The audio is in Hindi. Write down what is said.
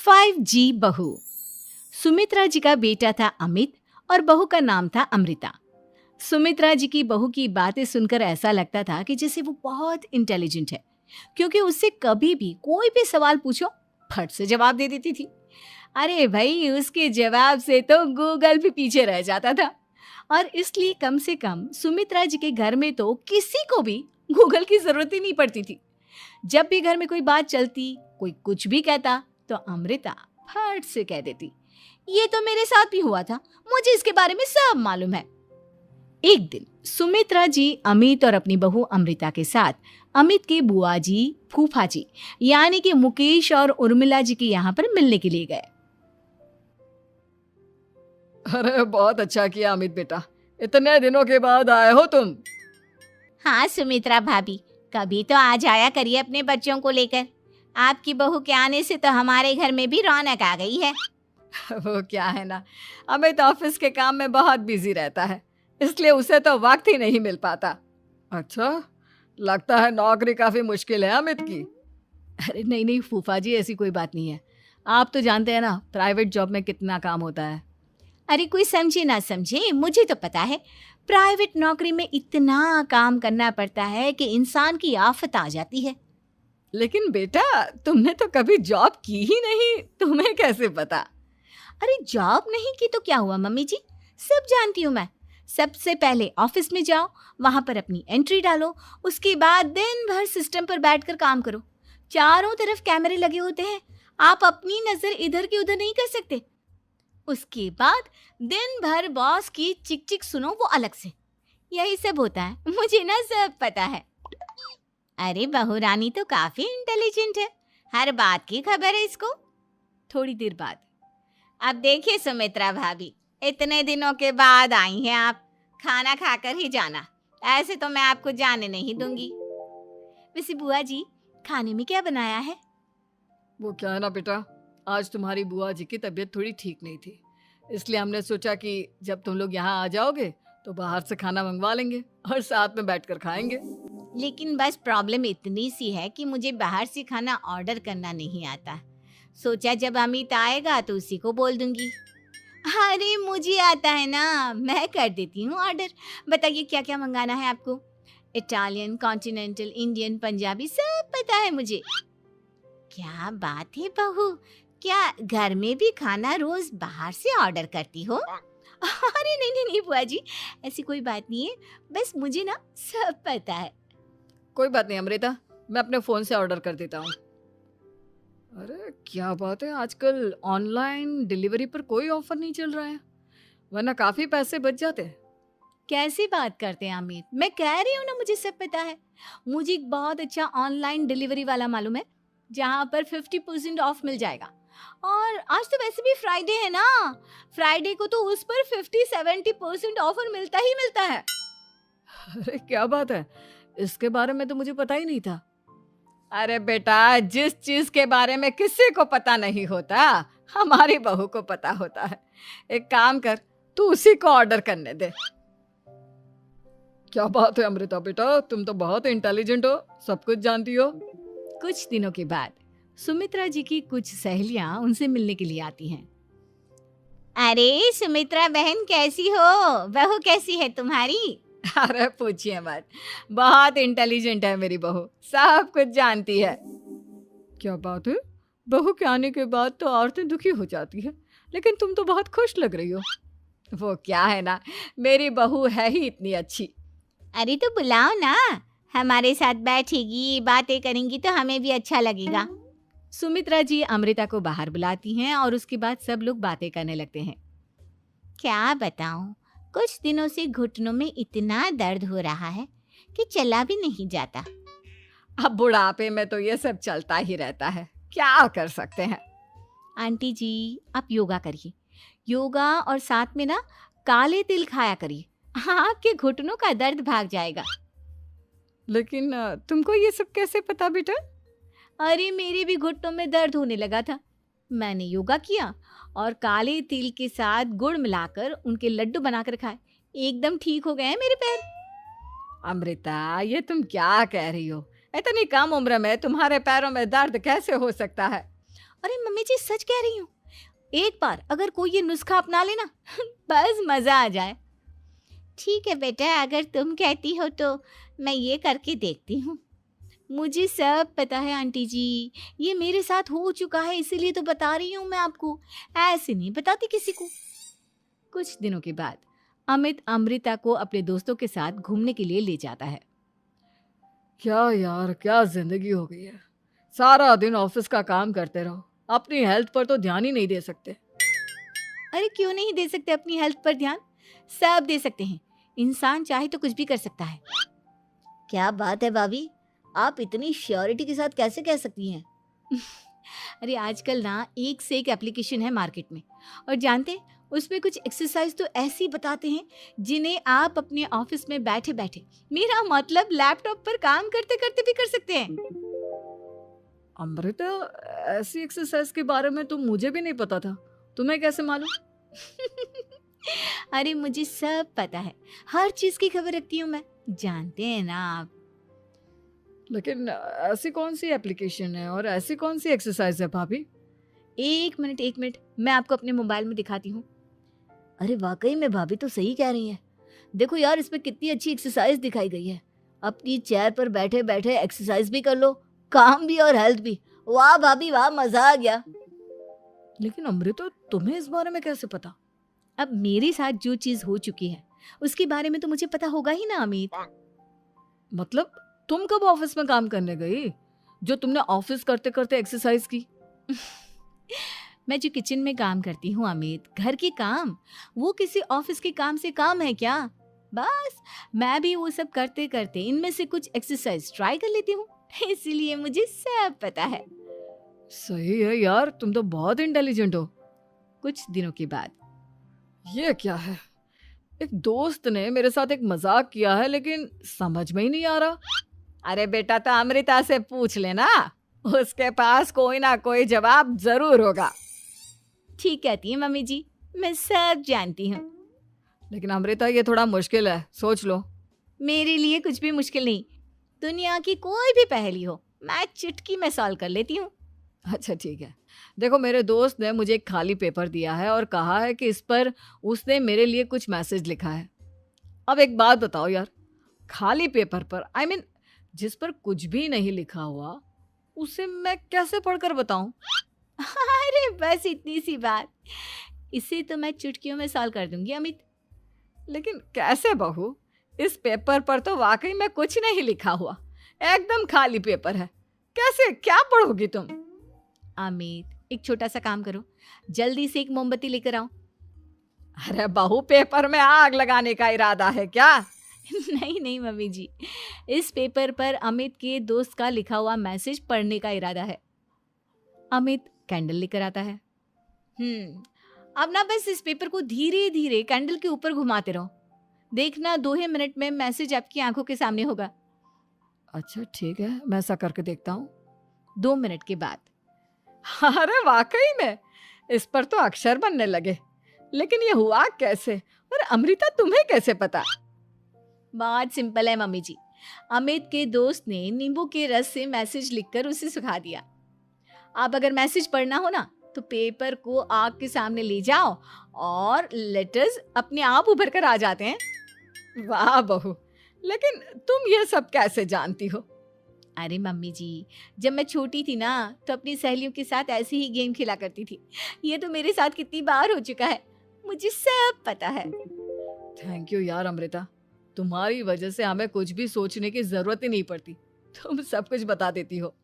5G बहू। सुमित्रा जी का बेटा था अमित और बहू का नाम था अमृता। सुमित्रा जी की बहू की बातें सुनकर ऐसा लगता था कि जैसे वो बहुत इंटेलिजेंट है, क्योंकि उससे कभी भी कोई भी सवाल पूछो फट से जवाब दे देती थी। अरे भाई, उसके जवाब से तो गूगल भी पीछे रह जाता था। और इसलिए कम से कम सुमित्रा जी के घर में तो किसी को भी गूगल की जरूरत ही नहीं पड़ती थी। जब भी घर में कोई बात चलती, कोई कुछ भी कहता, तो अमृता फट से कह देती, ये तो मेरे साथ भी हुआ था, मुझे इसके बारे में सब मालूम है। एक दिन सुमित्रा जी अमित और अपनी बहू अमृता के साथ अमित के बुआ जी, फूफा जी यानी कि मुकेश और उर्मिला जी के यहाँ पर मिलने के लिए गए। अरे बहुत अच्छा किया अमित बेटा, इतने दिनों के बाद आए हो तुम। हाँ सुमित्रा भाभी, कभी तो आ जाया करिए अपने बच्चों को लेकर। आपकी बहू के आने से तो हमारे घर में भी रौनक आ गई है। वो क्या है ना, अमित ऑफिस के काम में बहुत बिजी रहता है, इसलिए उसे तो वक्त ही नहीं मिल पाता। अच्छा, लगता है नौकरी काफी मुश्किल है अमित की। अरे नहीं नहीं फूफा जी, ऐसी कोई बात नहीं है। आप तो जानते हैं ना प्राइवेट जॉब में कितना काम होता है। अरे कोई समझे ना समझे, मुझे तो पता है प्राइवेट नौकरी में इतना काम करना पड़ता है कि इंसान की आफत आ जाती है। लेकिन बेटा, तुमने तो कभी जॉब की ही नहीं, तुम्हें कैसे पता? अरे जॉब नहीं की तो क्या हुआ मम्मी जी, सब जानती हूँ मैं। सबसे पहले ऑफिस में जाओ, वहां पर अपनी एंट्री डालो, उसके बाद दिन भर सिस्टम पर बैठकर काम करो। चारों तरफ कैमरे लगे होते हैं, आप अपनी नजर इधर की उधर नहीं कर सकते। उसके बाद दिन भर बॉस की चिक चिक सुनो, वो अलग से। यही सब होता है, मुझे ना सब पता है। अरे बहू रानी तो काफी इंटेलिजेंट है, हर बात की खबर है इसको। थोड़ी देर बाद, अब देखिए सुमित्रा भाभी, इतने दिनों के बाद आई हैं आप, खाना खाकर ही जाना, ऐसे तो मैं आपको जाने नहीं दूंगी। वैसे बुआ जी, खाने में क्या बनाया है? वो क्या है ना बेटा, आज तुम्हारी बुआ जी की तबीयत थोड़ी ठीक नहीं थी, इसलिए हमने सोचा कि जब तुम लोग यहाँ आ जाओगे तो बाहर से खाना मंगवा लेंगे और साथ में बैठकर खाएंगे। लेकिन बस प्रॉब्लम इतनी सी है कि मुझे बाहर से खाना ऑर्डर करना नहीं आता। सोचा जब अमित आएगा तो उसी को बोल दूंगी। अरे मुझे आता है ना, मैं कर देती हूँ ऑर्डर। बताइए क्या क्या मंगाना है आपको? इटालियन, कॉन्टिनेंटल, इंडियन, पंजाबी, सब पता है मुझे। क्या बात है बहू, क्या घर में भी खाना रोज बाहर से ऑर्डर करती हो? अरे नहीं नहीं नहीं बुआ जी, ऐसी कोई बात नहीं है, बस मुझे ना सब पता है। कोई बात नहीं अमृता, मैं अपने फोन से ऑर्डर कर देता हूँ। अरे क्या बात है, आजकल ऑनलाइन डिलीवरी पर कोई ऑफर नहीं चल रहा है, वरना काफी पैसे बच जाते हैं। कैसी बात करते हैं अमित, मैं कह रही हूँ ना मुझे सब पता है। मुझे एक बहुत अच्छा ऑनलाइन डिलीवरी वाला मालूम है, जहाँ पर 50% ऑफ मिल जाएगा। और आज तो वैसे भी फ्राइडे है ना, फ्राइडे को तो उस पर 50-70% ऑफर मिलता ही मिलता है। अरे क्या बात है, इसके बारे में तो मुझे पता ही नहीं था। अरे बेटा, जिस चीज के बारे में किसी को पता नहीं होता, हमारी बहू को पता होता है। एक काम कर, तू उसी को ऑर्डर करने दे। क्या बात है अमृता बेटा, तुम तो बहुत इंटेलिजेंट हो, सब कुछ जानती हो। कुछ दिनों के बाद सुमित्रा जी की कुछ सहेलियां उनसे मिलने के लिए आती हैं। अरे सुमित्रा बहन कैसी हो, बहू कैसी है तुम्हारी? अरे पूछिए मत, बहुत इंटेलिजेंट है मेरी बहू, सब कुछ जानती है। क्या बात है, बहू के आने के बाद तो औरतें दुखी हो जाती है, लेकिन तुम तो बहुत खुश लग रही हो। वो क्या है ना, मेरी बहू है ही इतनी अच्छी। अरे तो बुलाओ ना, हमारे साथ बैठेगी, बातें करेंगी तो हमें भी अच्छा लगेगा। सुमित्रा जी अमृता को बाहर बुलाती हैं और उसके बाद सब लोग बातें करने लगते हैं। क्या बताऊं, कुछ दिनों से घुटनों में इतना दर्द हो रहा है कि चला भी नहीं जाता। अब बुढ़ापे में तो ये सब चलता ही रहता है, क्या कर सकते हैं। आंटी जी, आप योगा करिए, योगा और साथ में ना काले तिल खाया करिए, आपके घुटनों का दर्द भाग जाएगा। लेकिन तुमको ये सब कैसे पता बेटा? अरे मेरे भी घुटनों में दर्द होने लगा था, मैंने योगा किया और काले तिल के साथ गुड़ मिलाकर उनके लड्डू बनाकर खाए, एकदम ठीक हो गए हैं मेरे पैर। अमृता, ये तुम क्या कह रही हो? इतनी कम उम्र में तुम्हारे पैरों में दर्द कैसे हो सकता है? अरे मम्मी जी सच कह रही हूँ, एक बार अगर कोई ये नुस्खा अपना लेना बस मजा आ जाए। ठीक है बेटा, अगर तुम कहती हो तो मैं ये करके देखती हूँ। मुझे सब पता है आंटी जी, ये मेरे साथ हो चुका है, इसीलिए तो बता रही हूँ मैं आपको, ऐसे नहीं बताती किसी को। कुछ दिनों के बाद अमित अमृता को अपने दोस्तों के साथ घूमने के लिए ले जाता है। क्या यार, क्या जिंदगी हो गई है। सारा दिन ऑफिस का काम करते रहो, अपनी हेल्थ पर तो ध्यान ही नहीं दे सकते। अरे क्यों नहीं दे सकते अपनी हेल्थ पर ध्यान, सब दे सकते हैं। इंसान चाहे तो कुछ भी कर सकता है। क्या बात है भाभी, आप इतनी श्योरिटी के साथ कैसे कह सकती हैं? अरे आजकल ना एक से एक एप्लीकेशन है मार्केट में, और जानते हैं उसमें कुछ एक्सरसाइज तो ऐसी बताते हैं जिन्हें आप अपने ऑफिस में बैठे बैठे, मेरा मतलब लैपटॉप पर काम करते करते भी कर सकते हैं। अमृता, ऐसी एक्सरसाइज के बारे में तो मुझे भी नहीं पता था, तुम्हें कैसे मालूम? अरे मुझे सब पता है, हर चीज की खबर रखती हूँ मैं, जानते हैं ना आप। लेकिन ऐसी कौन सी एप्लीकेशन है और ऐसी कौन सी एक्सरसाइज है भाभी? एक मिनट, मैं आपको अपने मोबाइल में दिखाती हूँ। अरे वाकई में भाभी तो सही कह रही हैं। देखो यार, इसमें कितनी अच्छी एक्सरसाइज दिखाई गई है। अपनी चेयर पर बैठे बैठे एक्सरसाइज भी कर लो, काम भी और हेल्थ भी। वाह भाभी वाह, मजा आ गया। लेकिन अमृता, तुम्हें इस बारे में कैसे पता? अब मेरे साथ जो चीज हो चुकी है उसके बारे में तो मुझे पता होगा ही ना अमित। मतलब तुम कब ऑफिस में काम करने गई जो तुमने ऑफिस करते करते एक्सरसाइज की? मैं जो किचन में काम करती हूँ अमित, घर के काम, वो किसी ऑफिस के काम से काम है क्या? बस मैं भी वो सब करते करते इनमें से कुछ एक्सरसाइज ट्राई कर लेती हूँ, इसीलिए मुझे सब पता है। सही है यार, तुम तो बहुत इंटेलिजेंट हो। कुछ दिनों के बाद ये क्या है, एक दोस्त ने मेरे साथ एक मजाक किया है लेकिन समझ में ही नहीं आ रहा। अरे बेटा, तो अमृता से पूछ लेना, उसके पास कोई ना कोई जवाब जरूर होगा। ठीक कहती है मम्मी जी, मैं सब जानती हूँ। लेकिन अमृता, ये थोड़ा मुश्किल है, सोच लो। मेरे लिए कुछ भी मुश्किल नहीं, दुनिया की कोई भी पहेली हो मैं चुटकी में सॉल्व कर लेती हूँ। अच्छा ठीक है, देखो मेरे दोस्त ने मुझे एक खाली पेपर दिया है और कहा है कि इस पर उसने मेरे लिए कुछ मैसेज लिखा है। अब एक बात बताओ यार, खाली पेपर पर, आई मीन जिस पर कुछ भी नहीं लिखा हुआ, उसे मैं कैसे पढ़कर बताऊं? अरे बस इतनी सी बात, इसे तो मैं चुटकियों में सॉल्व कर दूंगी अमित। लेकिन कैसे बहू, इस पेपर पर तो वाकई में कुछ नहीं लिखा हुआ, एकदम खाली पेपर है, कैसे क्या पढ़ोगी तुम? अमित, एक छोटा सा काम करो, जल्दी से एक मोमबत्ती लेकर आओ। अरे बहू, पेपर में आग लगाने का इरादा है क्या? नहीं मम्मी जी, इस पेपर पर अमित के दोस्त का लिखा हुआ मैसेज पढ़ने का इरादा है। अमित कैंडल लेकर आता है। अब ना बस इस पेपर को धीरे धीरे कैंडल के ऊपर घुमाते रहो, देखना 2 ही मिनट में मैसेज आपकी आंखों के सामने होगा। अच्छा ठीक है, मैं ऐसा करके देखता हूँ। 2 मिनट के बाद अरे वाकई में इस पर तो अक्षर बनने लगे, लेकिन ये हुआ कैसे? और अमृता, तुम्हें कैसे पता? बहुत सिंपल है मम्मी जी, अमित के दोस्त ने नींबू के रस से मैसेज लिखकर उसे सुखा दिया। आप अगर मैसेज पढ़ना हो ना तो पेपर को आग के सामने ले जाओ और लेटर्स अपने आप उभर कर आ जाते हैं। वाह बहू, लेकिन तुम ये सब कैसे जानती हो? अरे मम्मी जी, जब मैं छोटी थी ना तो अपनी सहेलियों के साथ ऐसे ही गेम खेला करती थी। ये तो मेरे साथ कितनी बार हो चुका है, मुझे सब पता है। थैंक यू यार अमृता, तुम्हारी वजह से हमें कुछ भी सोचने की जरूरत ही नहीं पड़ती, तुम सब कुछ बता देती हो।